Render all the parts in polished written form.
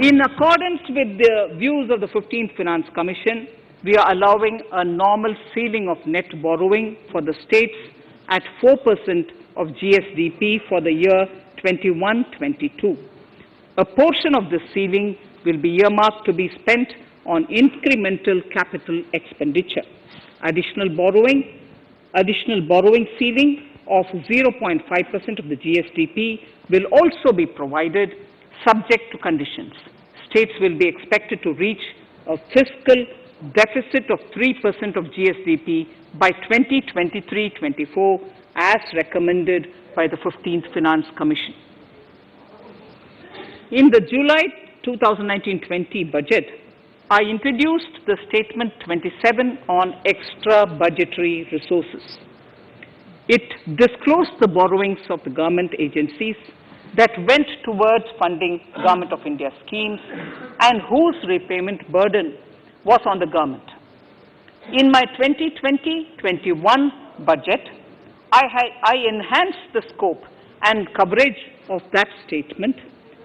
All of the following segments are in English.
In accordance with the views of the 15th Finance Commission, we are allowing a normal ceiling of net borrowing for the states at 4% of GSDP for the year 21-22. A portion of this ceiling will be earmarked to be spent on incremental capital expenditure. Additional borrowing ceiling of 0.5% of the GSDP will also be provided subject to conditions. States will be expected to reach a fiscal deficit of 3% of GSDP by 2023-24 as recommended by the 15th Finance Commission. In the July 2019-20 budget, I introduced the Statement 27 on extra budgetary resources. It disclosed the borrowings of the government agencies that went towards funding Government of India schemes and whose repayment burden was on the government. In my 2020-21 budget, I enhanced the scope and coverage of that statement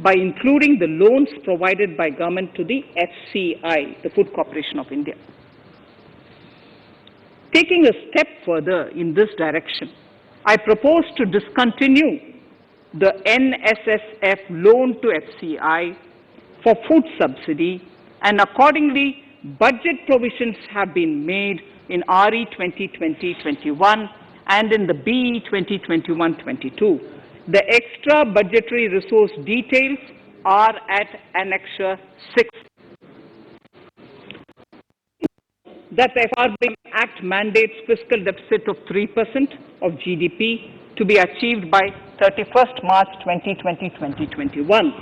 by including the loans provided by government to the FCI, the Food Corporation of India. Taking a step further in this direction, I propose to discontinue the NSSF loan to FCI for food subsidy, and accordingly, budget provisions have been made in RE 2020-21 and in the BE 2021-22. The extra budgetary resource details are at Annexure 6. That the Frbm Act mandates fiscal deficit of 3% of GDP to be achieved by 31st March 2020-2021.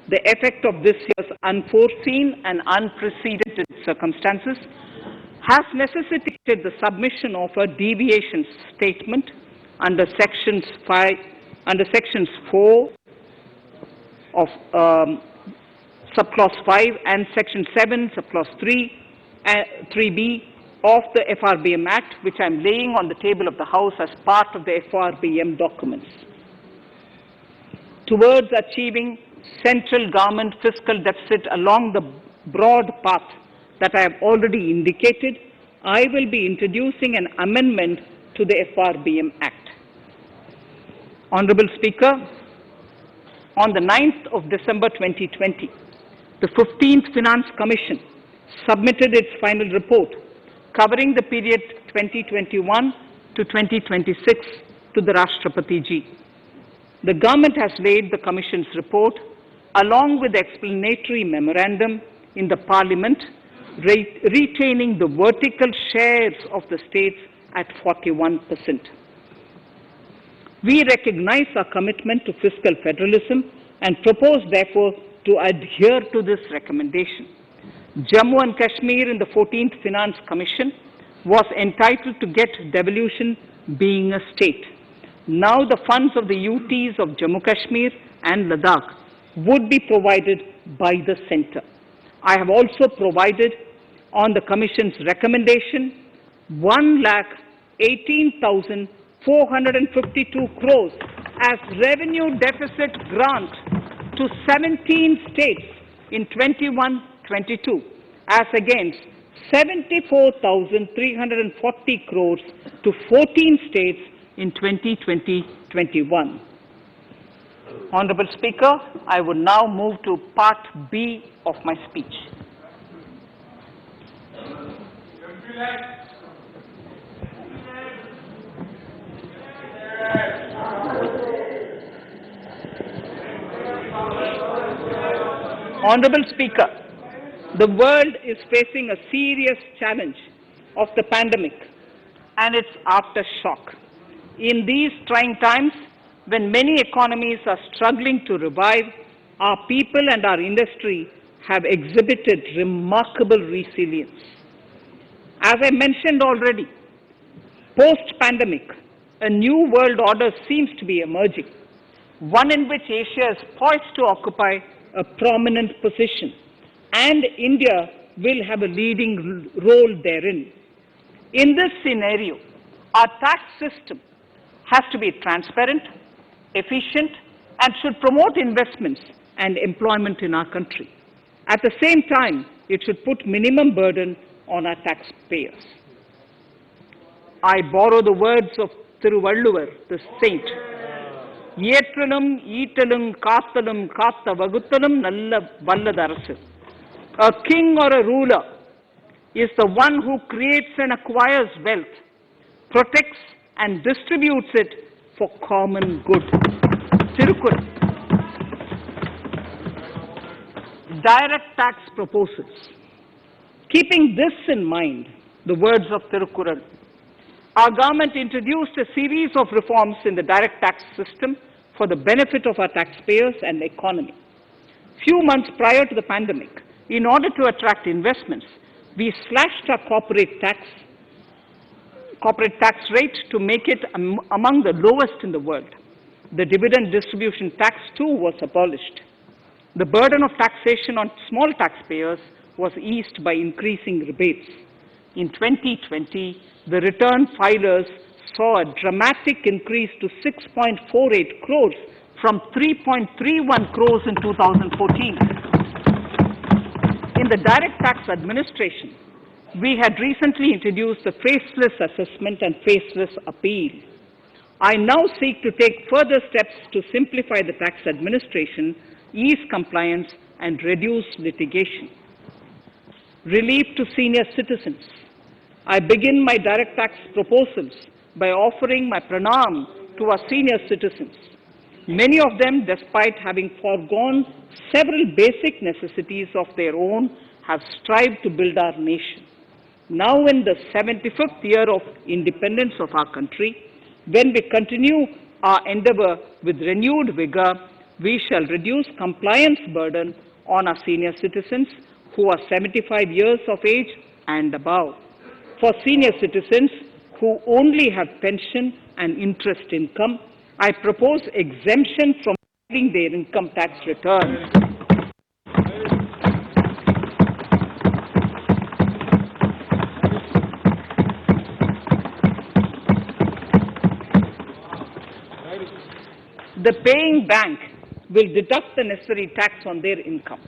The effect of this year's unforeseen and unprecedented circumstances has necessitated the submission of a deviation statement under Sections 4 of Subclause 5 and Section 7, Subclause 3b of the Frbm Act, which I am laying on the table of the House as part of the Frbm documents. Towards achieving central government fiscal deficit along the broad path that I have already indicated, I will be introducing an amendment to the Frbm Act. Honorable Speaker, on the 9th of December 2020, the 15th Finance Commission submitted its final report covering the period 2021 to 2026 to the Rashtrapati Ji. The government has laid the Commission's report along with the explanatory memorandum in the Parliament, retaining the vertical shares of the states at 41%. We recognize our commitment to fiscal federalism and propose, therefore, to adhere to this recommendation. Jammu and Kashmir in the 14th Finance Commission was entitled to get devolution being a state. Now the funds of the UTs of Jammu Kashmir and Ladakh would be provided by the centre. I have also provided on the Commission's recommendation 1,18,452 crores as revenue deficit grant to 17 states in 21-22 as against 74,340 crores to 14 states in 2020-21. Honorable Speaker, I would now move to Part B of my speech. Honorable Speaker, the world is facing a serious challenge of the pandemic and its aftershock. In these trying times, when many economies are struggling to revive, our people and our industry have exhibited remarkable resilience. As I mentioned already, post-pandemic, a new world order seems to be emerging, one in which Asia is poised to occupy a prominent position, and India will have a leading role therein. In this scenario, our tax system has to be transparent, efficient, and should promote investments and employment in our country. At the same time, it should put minimum burden on our taxpayers. I borrow the words of Thiruvalluvar, the saint. Yetralum, Eatalum, Kathalum, Katha Vaguthalum, Nalla Valladarasu. A king or a ruler is the one who creates and acquires wealth, protects and distributes it for common good. Tirukkural. Direct tax proposals. Keeping this in mind, the words of Tirukkural, our government introduced a series of reforms in the direct tax system for the benefit of our taxpayers and the economy. Few months prior to the pandemic, in order to attract investments, we slashed our corporate tax rate to make it among the lowest in the world. The dividend distribution tax too was abolished. The burden of taxation on small taxpayers was eased by increasing rebates. In 2020, the return filers saw a dramatic increase to 6.48 crores from 3.31 crores in 2014. In the direct tax administration, we had recently introduced the faceless assessment and faceless appeal. I now seek to take further steps to simplify the tax administration, ease compliance, and reduce litigation. Relief to senior citizens. I begin my direct tax proposals by offering my pranam to our senior citizens. Many of them, despite having foregone several basic necessities of their own, have strived to build our nation. Now in the 75th year of independence of our country, when we continue our endeavor with renewed vigor, we shall reduce compliance burden on our senior citizens who are 75 years of age and above. For senior citizens who only have pension and interest income, I propose exemption from filing their income tax returns. The paying bank will deduct the necessary tax on their income.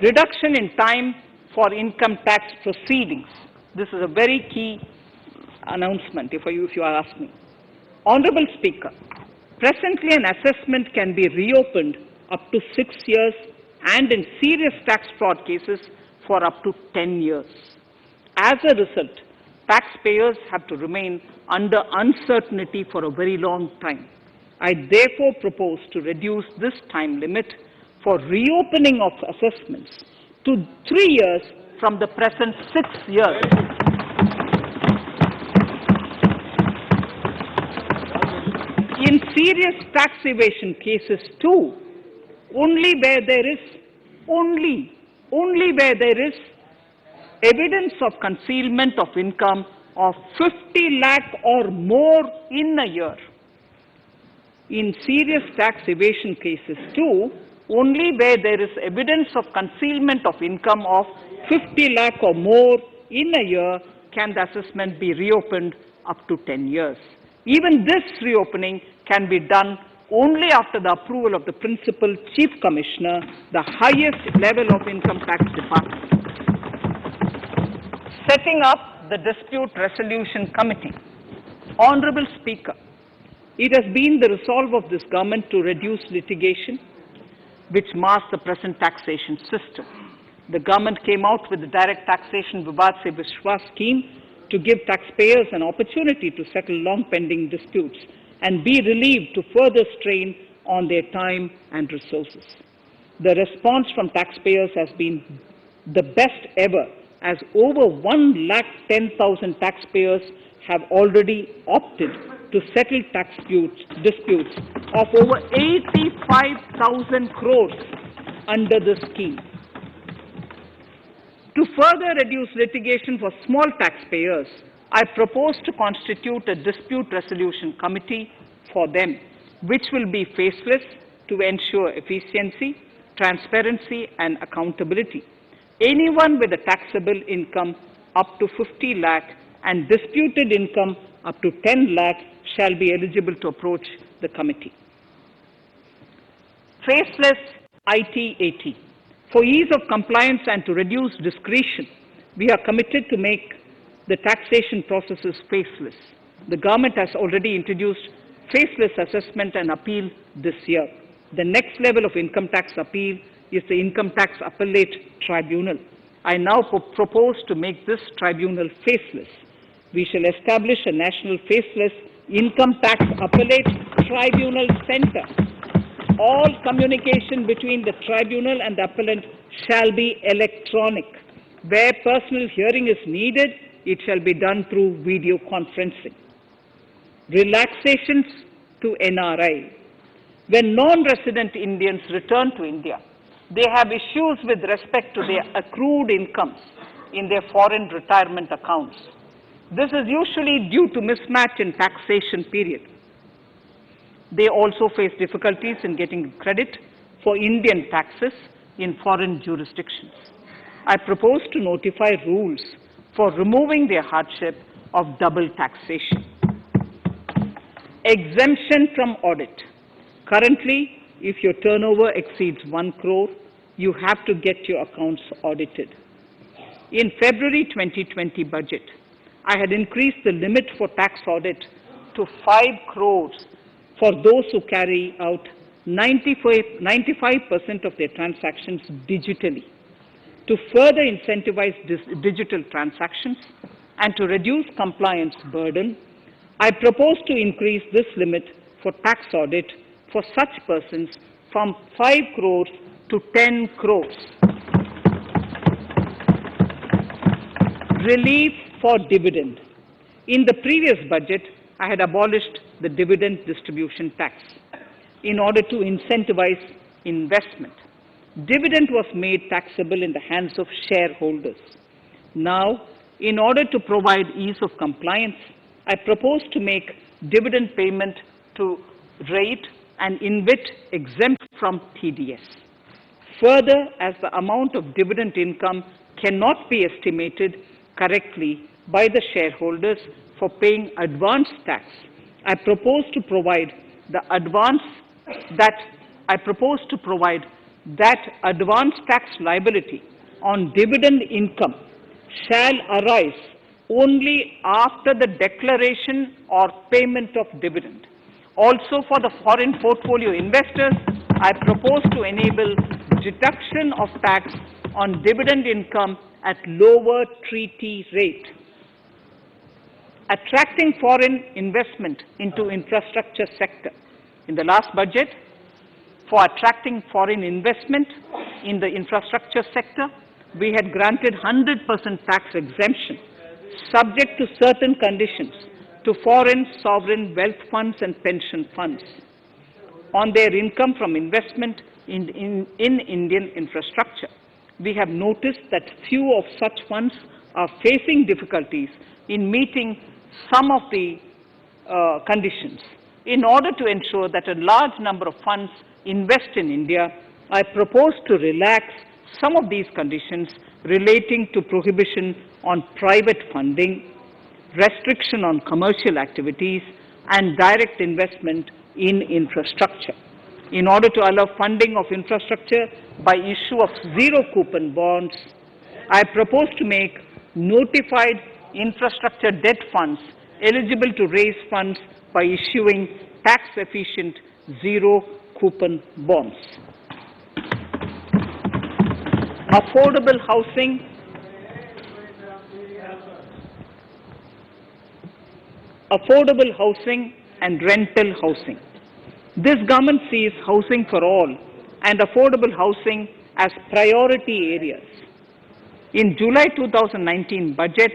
Reduction in time for income tax proceedings. This is a very key announcement, if you are asking. Honorable Speaker, presently an assessment can be reopened up to 6 years and in serious tax fraud cases for up to 10 years. As a result, taxpayers have to remain under uncertainty for a very long time. I therefore propose to reduce this time limit for reopening of assessments to 3 years from the present 6 years. In serious tax evasion cases too, only where there is evidence of concealment of income of 50 lakh or more in a year. In serious tax evasion cases too, only where there is evidence of concealment of income of 50 lakh or more in a year can the assessment be reopened up to 10 years. Even this reopening can be done only after the approval of the Principal Chief Commissioner, the highest level of Income Tax Department. Setting up the Dispute Resolution Committee. Honorable Speaker, it has been the resolve of this government to reduce litigation, which mars the present taxation system. The government came out with the Direct Taxation Vivad Se Vishwas scheme to give taxpayers an opportunity to settle long-pending disputes and be relieved to further strain on their time and resources. The response from taxpayers has been the best ever, as over 110,000 taxpayers have already opted to settle tax disputes of over 85,000 crores under the scheme. To further reduce litigation for small taxpayers, I propose to constitute a dispute resolution committee for them, which will be faceless to ensure efficiency, transparency, and accountability. Anyone with a taxable income up to 50 lakh and disputed income up to 10 lakh shall be eligible to approach the committee. Faceless IT-80. For ease of compliance and to reduce discretion, we are committed to make the taxation processes faceless. The government has already introduced faceless assessment and appeal this year. The next level of income tax appeal is the Income Tax Appellate Tribunal. I now propose to make this tribunal faceless. We shall establish a national faceless Income Tax Appellate Tribunal Center. All communication between the tribunal and the appellant shall be electronic. Where personal hearing is needed, it shall be done through video conferencing. Relaxations to NRI. When non-resident Indians return to India, they have issues with respect to their accrued incomes in their foreign retirement accounts. This is usually due to mismatch in taxation period. They also face difficulties in getting credit for Indian taxes in foreign jurisdictions. I propose to notify rules for removing their hardship of double taxation. Exemption from audit. Currently, if your turnover exceeds 1 crore, you have to get your accounts audited. In February 2020 budget, I had increased the limit for tax audit to 5 crores for those who carry out 95% of their transactions digitally. To further incentivize digital transactions and to reduce compliance burden, I propose to increase this limit for tax audit for such persons from 5 crores to 10 crores. Relief for dividend. In the previous budget, I had abolished the dividend distribution tax in order to incentivize investment. Dividend was made taxable in the hands of shareholders. Now, in order to provide ease of compliance, I propose to make dividend payment to rate and InvIT exempt from TDS. Further, as the amount of dividend income cannot be estimated correctly by the shareholders for paying advance tax, I propose to provide that advance tax liability on dividend income shall arise only after the declaration or payment of dividend. Also, for the foreign portfolio investors, I propose to enable deduction of tax on dividend income at lower treaty rate. Attracting foreign investment into infrastructure sector. In the last budget, for attracting foreign investment in the infrastructure sector, we had granted 100% tax exemption, subject to certain conditions, to foreign sovereign wealth funds and pension funds on their income from investment in Indian infrastructure. We have noticed that few of such funds are facing difficulties in meeting some of the conditions. In order to ensure that a large number of funds invest in India, I propose to relax some of these conditions relating to prohibition on private funding, restriction on commercial activities, and direct investment in infrastructure. In order to allow funding of infrastructure by issue of zero-coupon bonds, I propose to make notified infrastructure debt funds eligible to raise funds by issuing tax-efficient zero-coupon bonds. Affordable housing. Affordable housing and rental housing. This government sees housing for all and affordable housing as priority areas. In July 2019 budget,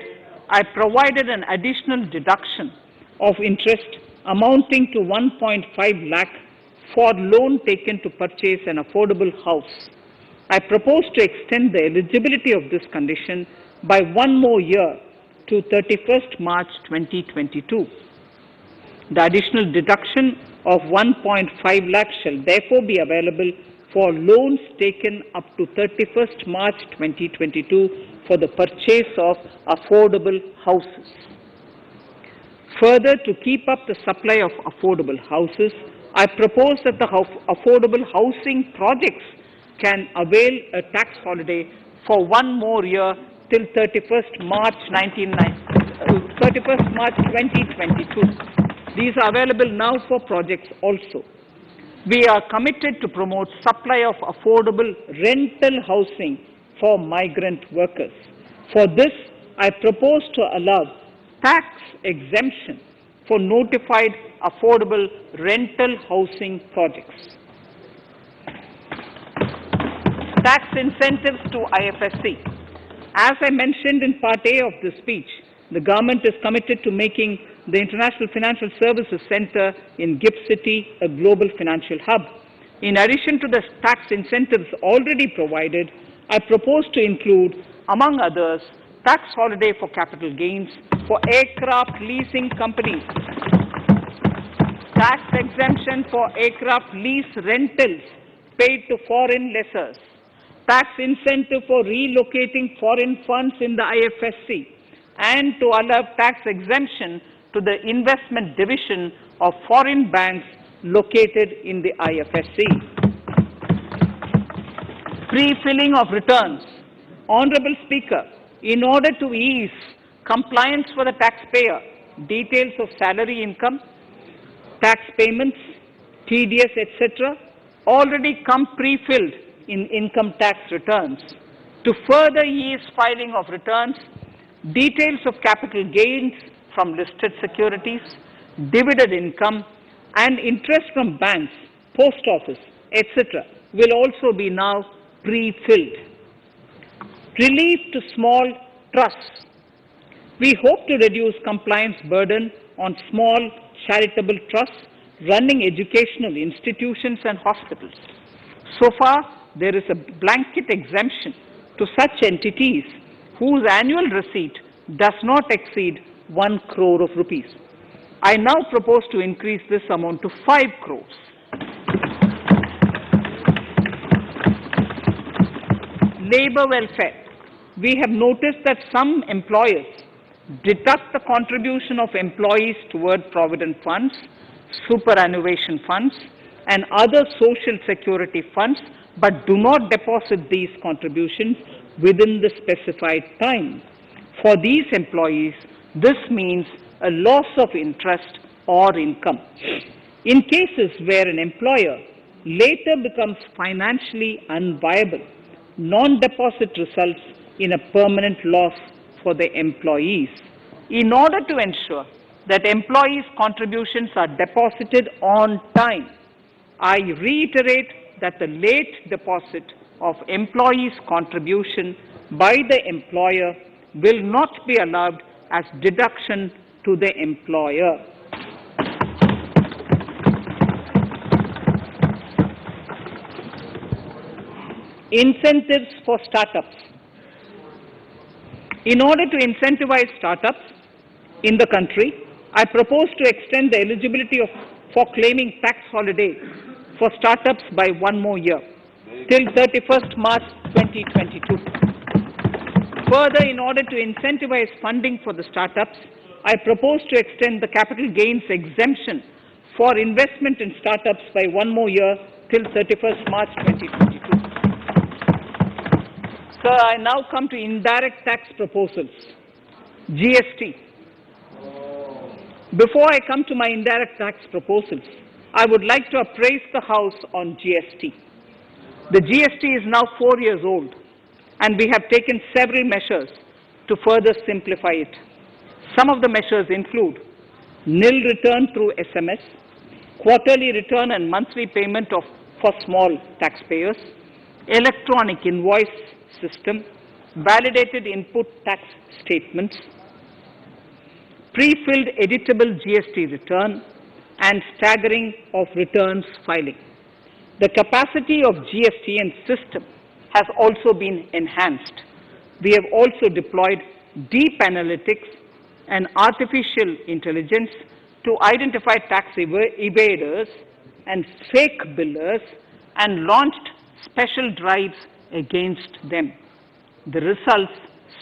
I provided an additional deduction of interest amounting to 1.5 lakh for loan taken to purchase an affordable house. I propose to extend the eligibility of this condition by 1 more year to 31st March 2022. The additional deduction of 1.5 lakh shall therefore be available for loans taken up to 31st March 2022 for the purchase of affordable houses. Further, to keep up the supply of affordable houses, I propose that the affordable housing projects can avail a tax holiday for one more year till 31st March 2022. These are available now for projects also. We are committed to promote supply of affordable rental housing for migrant workers. For this, I propose to allow tax exemption for notified affordable rental housing projects. Tax incentives to Ifsc. As I mentioned in Part A of this speech, the government is committed to making the International Financial Services Center in GIFT City a global financial hub. In addition to the tax incentives already provided, I propose to include, among others, tax holiday for capital gains for aircraft leasing companies, tax exemption for aircraft lease rentals paid to foreign lessors, tax incentive for relocating foreign funds in the Ifsc, and to allow tax exemption to the investment division of foreign banks located in the Ifsc. Pre-filling of returns. Honorable Speaker, in order to ease compliance for the taxpayer, details of salary income, tax payments, TDS, etc., already come pre-filled in income tax returns. To further ease filing of returns, details of capital gains from listed securities, dividend income, and interest from banks, post office, etc., will also be now pre-filled. Relief to small trusts. We hope to reduce compliance burden on small charitable trusts running educational institutions and hospitals. So far, there is a blanket exemption to such entities whose annual receipt does not exceed 1 crore of rupees. I now propose to increase this amount to 5 crores. Labor welfare. We have noticed that some employers deduct the contribution of employees toward provident funds, superannuation funds, and other social security funds, but do not deposit these contributions within the specified time. For these employees, this means a loss of interest or income. In cases where an employer later becomes financially unviable, non-deposit results in a permanent loss for the employees. In order to ensure that employees' contributions are deposited on time, I reiterate that the late deposit of employees' contribution by the employer will not be allowed as deduction to the employer. Incentives for startups. In order to incentivize startups in the country, I propose to extend the eligibility for claiming tax holiday for startups by one more year, till 31st March 2022. Further, in order to incentivize funding for the startups, I propose to extend the capital gains exemption for investment in startups by one more year till 31st March 2022. Sir, I now come to indirect tax proposals, GST. Before I come to my indirect tax proposals, I would like to appraise the House on GST. The GST is now 4 years old, and we have taken several measures to further simplify it. Some of the measures include nil return through SMS, quarterly return and monthly payment for small taxpayers, electronic invoice system, validated input tax statements, pre-filled editable GST return, and staggering of returns filing. The capacity of GST and system has also been enhanced. We have also deployed deep analytics and artificial intelligence to identify tax evaders and fake billers and launched special drives against them. The results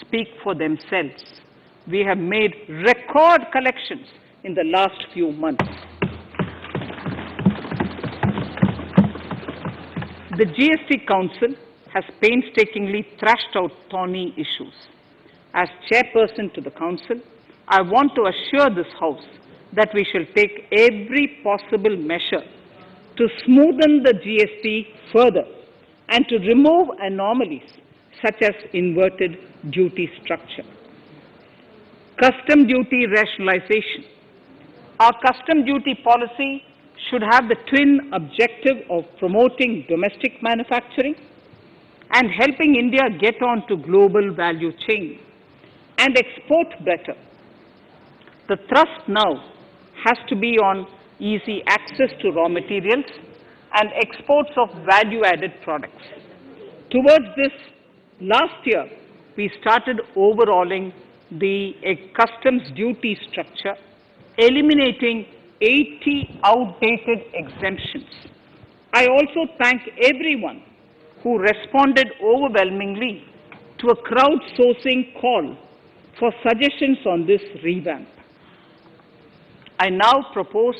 speak for themselves. We have made record collections in the last few months. The GST Council has painstakingly thrashed out thorny issues. As chairperson to the Council, I want to assure this House that we shall take every possible measure to smoothen the GST further and to remove anomalies such as inverted duty structure. Custom duty rationalization. Our custom duty policy should have the twin objective of promoting domestic manufacturing and helping India get on to global value chain and export better. The thrust now has to be on easy access to raw materials and exports of value-added products. Towards this, last year, we started overhauling the customs duty structure, eliminating 80 outdated exemptions. I also thank everyone who responded overwhelmingly to a crowdsourcing call for suggestions on this revamp. I now propose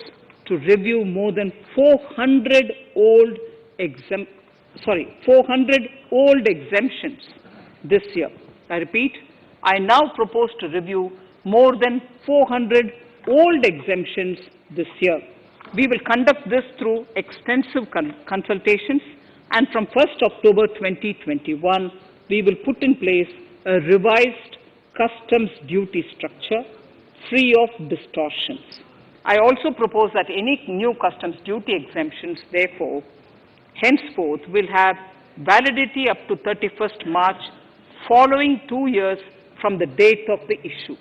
to review more than 400 old exemptions this year. I repeat, I now propose to review more than 400 old exemptions this year. We will conduct this through extensive consultations, and from 1st October 2021, we will put in place a revised customs duty structure free of distortions. I also propose that any new customs duty exemptions, therefore, henceforth will have validity up to 31st March following 2 years from the date of the issue.